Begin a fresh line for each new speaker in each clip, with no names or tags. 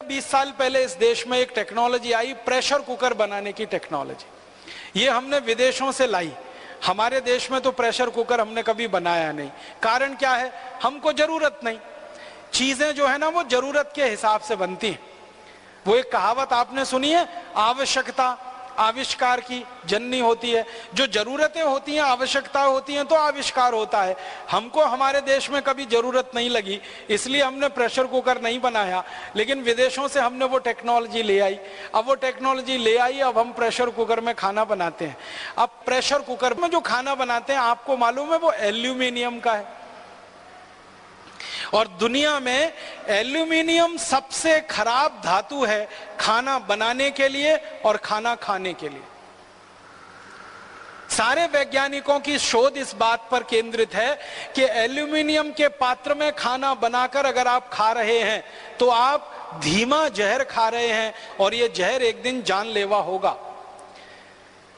20 साल पहले इस देश में एक टेक्नोलॉजी आई, प्रेशर कुकर बनाने की टेक्नोलॉजी। ये हमने विदेशों से लाई। हमारे देश में तो प्रेशर कुकर हमने कभी बनाया नहीं। कारण क्या है? हमको जरूरत नहीं। चीजें जो है ना वो जरूरत के हिसाब से बनती हैं। वो एक कहावत आपने सुनी है, आवश्यकता आविष्कार की जननी होती है। जो जरूरतें होती हैं, आवश्यकता होती हैं, तो आविष्कार होता है। हमको हमारे देश में कभी जरूरत नहीं लगी, इसलिए हमने प्रेशर कुकर नहीं बनाया, लेकिन विदेशों से हमने वो टेक्नोलॉजी ले आई। अब वो टेक्नोलॉजी ले आई, अब हम प्रेशर कुकर में खाना बनाते हैं। अब प्रेशर कुकर में जो खाना बनाते हैं, आपको मालूम है वो एल्यूमिनियम का है। और दुनिया में एल्यूमिनियम सबसे खराब धातु है खाना बनाने के लिए और खाना खाने के लिए। सारे वैज्ञानिकों की शोध इस बात पर केंद्रित है कि एल्यूमिनियम के पात्र में खाना बनाकर अगर आप खा रहे हैं तो आप धीमा जहर खा रहे हैं, और यह जहर एक दिन जानलेवा होगा।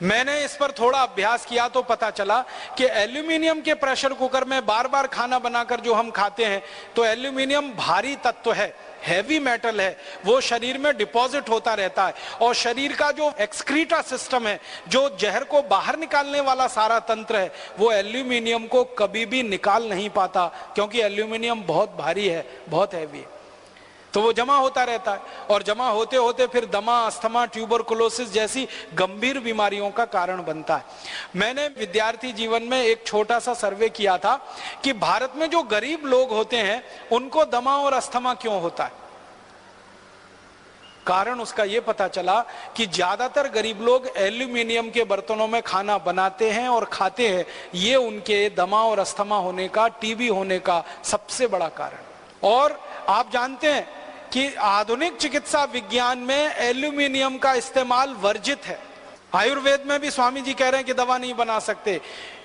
मैंने इस पर थोड़ा अभ्यास किया तो पता चला कि एल्यूमिनियम के प्रेशर कुकर में बार बार खाना बनाकर जो हम खाते हैं, तो एल्यूमिनियम भारी तत्व है, हैवी मेटल है, वो शरीर में डिपॉजिट होता रहता है। और शरीर का जो एक्सक्रीटा सिस्टम है, जो जहर को बाहर निकालने वाला सारा तंत्र है, वो एल्यूमिनियम को कभी भी निकाल नहीं पाता, क्योंकि एल्यूमिनियम बहुत भारी है, बहुत हैवी है। तो वो जमा होता रहता है, और जमा होते होते फिर दमा, अस्थमा, ट्यूबरकुलोसिस जैसी गंभीर बीमारियों का कारण बनता है। मैंने विद्यार्थी जीवन में एक छोटा सा सर्वे किया था कि भारत में जो गरीब लोग होते हैं उनको दमा और अस्थमा क्यों होता है। कारण उसका ये पता चला कि ज्यादातर गरीब लोग एल्यूमिनियम के बर्तनों में खाना बनाते हैं और खाते हैं। ये उनके दमा और अस्थमा होने का, टीबी होने का सबसे बड़ा कारण। और आप जानते हैं कि आधुनिक चिकित्सा विज्ञान में एल्यूमिनियम का इस्तेमाल वर्जित है। आयुर्वेद में भी स्वामी जी कह रहे हैं कि दवा नहीं बना सकते।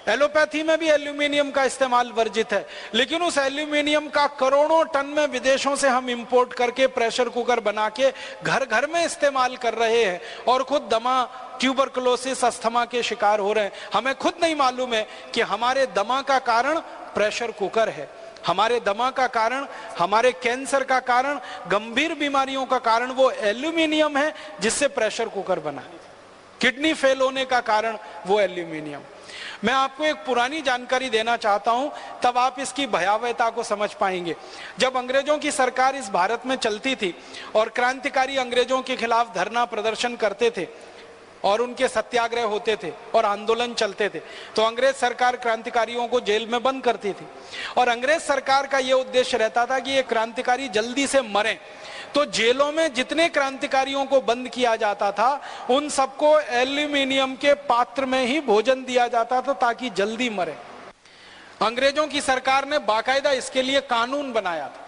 एलोपैथी में भी एल्यूमिनियम का इस्तेमाल वर्जित है। लेकिन उस एल्यूमिनियम का करोड़ों टन में विदेशों से हम इंपोर्ट करके प्रेशर कुकर बना के घर घर में इस्तेमाल कर रहे हैं, और खुद दमा, ट्यूबरकुलोसिस, अस्थमा के शिकार हो रहे हैं। हमें खुद नहीं मालूम है कि हमारे दमा का कारण प्रेशर कुकर है, हमारे दमा का कारण, हमारे कैंसर का कारण, गंभीर बीमारियों का कारण वो एल्यूमिनियम है जिससे प्रेशर कुकर बना। किडनी फेल होने का कारण वो एल्यूमिनियम। मैं आपको एक पुरानी जानकारी देना चाहता हूं, तब आप इसकी भयावहता को समझ पाएंगे। जब अंग्रेजों की सरकार इस भारत में चलती थी और क्रांतिकारी अंग्रेजों के खिलाफ धरना प्रदर्शन करते थे और उनके सत्याग्रह होते थे और आंदोलन चलते थे, तो अंग्रेज सरकार क्रांतिकारियों को जेल में बंद करती थी। और अंग्रेज सरकार का यह उद्देश्य रहता था कि ये क्रांतिकारी जल्दी से मरें। तो जेलों में जितने क्रांतिकारियों को बंद किया जाता था, उन सबको एल्यूमिनियम के पात्र में ही भोजन दिया जाता था ताकि जल्दी मरे। अंग्रेजों की सरकार ने बाकायदा इसके लिए कानून बनाया था।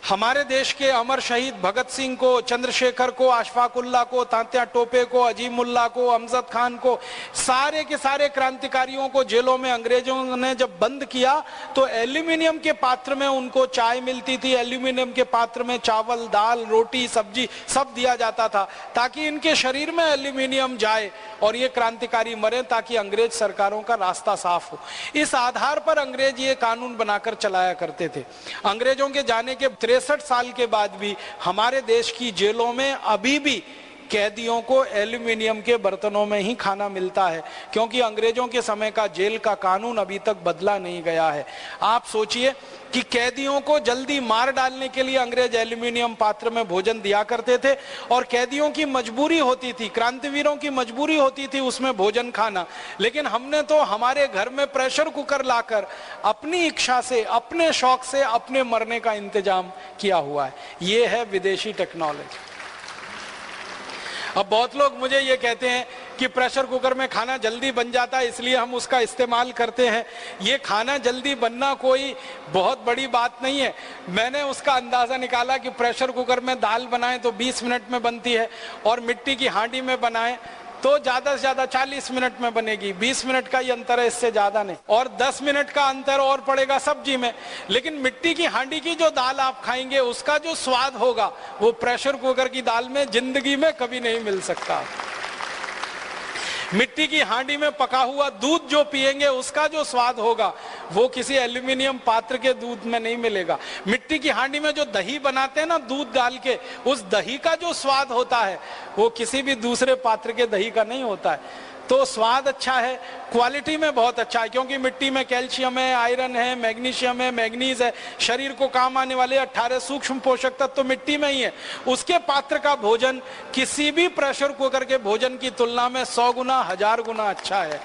हमारे देश के अमर शहीद भगत सिंह को, चंद्रशेखर को, अशफाकुल्ला को, तात्या टोपे को, अजीमुल्ला को, अमजद खान को, सारे के सारे क्रांतिकारियों को जेलों में अंग्रेजों ने जब बंद किया तो एल्यूमिनियम के पात्र में उनको चाय मिलती थी, एल्यूमिनियम के पात्र में चावल, दाल, रोटी, सब्जी सब दिया जाता था, ताकि इनके शरीर में एल्यूमिनियम जाए और ये क्रांतिकारी मरे, ताकि अंग्रेज सरकारों का रास्ता साफ हो। इस आधार पर अंग्रेज ये कानून बनाकर चलाया करते थे। अंग्रेजों के जाने के 63 साल के बाद भी हमारे देश की जेलों में अभी भी कैदियों को एल्यूमिनियम के बर्तनों में ही खाना मिलता है, क्योंकि अंग्रेजों के समय का जेल का कानून अभी तक बदला नहीं गया है। आप सोचिए कि कैदियों को जल्दी मार डालने के लिए अंग्रेज एल्यूमिनियम पात्र में भोजन दिया करते थे, और कैदियों की मजबूरी होती थी, क्रांतिवीरों की मजबूरी होती थी उसमें भोजन खाना। लेकिन हमने तो हमारे घर में प्रेशर कुकर लाकर अपनी इच्छा से, अपने शौक से, अपने मरने का इंतजाम किया हुआ है। ये है विदेशी टेक्नोलॉजी। अब बहुत लोग मुझे ये कहते हैं कि प्रेशर कुकर में खाना जल्दी बन जाता है इसलिए हम उसका इस्तेमाल करते हैं। ये खाना जल्दी बनना कोई बहुत बड़ी बात नहीं है। मैंने उसका अंदाजा निकाला कि प्रेशर कुकर में दाल बनाएं तो 20 मिनट में बनती है, और मिट्टी की हांडी में बनाएं तो ज्यादा से ज्यादा 40 मिनट में बनेगी। 20 मिनट का ही अंतर है, इससे ज्यादा नहीं। और 10 मिनट का अंतर और पड़ेगा सब्जी में। लेकिन मिट्टी की हांडी की जो दाल आप खाएंगे उसका जो स्वाद होगा वो प्रेशर कुकर की दाल में जिंदगी में कभी नहीं मिल सकता। मिट्टी की हांडी में पका हुआ दूध जो पिएंगे उसका जो स्वाद होगा वो किसी एल्यूमिनियम पात्र के दूध में नहीं मिलेगा। मिट्टी की हांडी में जो दही बनाते हैं ना दूध डाल के, उस दही का जो स्वाद होता है वो किसी भी दूसरे पात्र के दही का नहीं होता है। तो स्वाद अच्छा है, क्वालिटी में बहुत अच्छा है, क्योंकि मिट्टी में कैल्शियम है, आयरन है, मैग्नीशियम है, मैग्नीज है, शरीर को काम आने वाले 18 सूक्ष्म पोषक तत्व तो मिट्टी में ही है। उसके पात्र का भोजन किसी भी प्रेशर कुकर के भोजन की तुलना में 100 गुना 1000 गुना अच्छा है।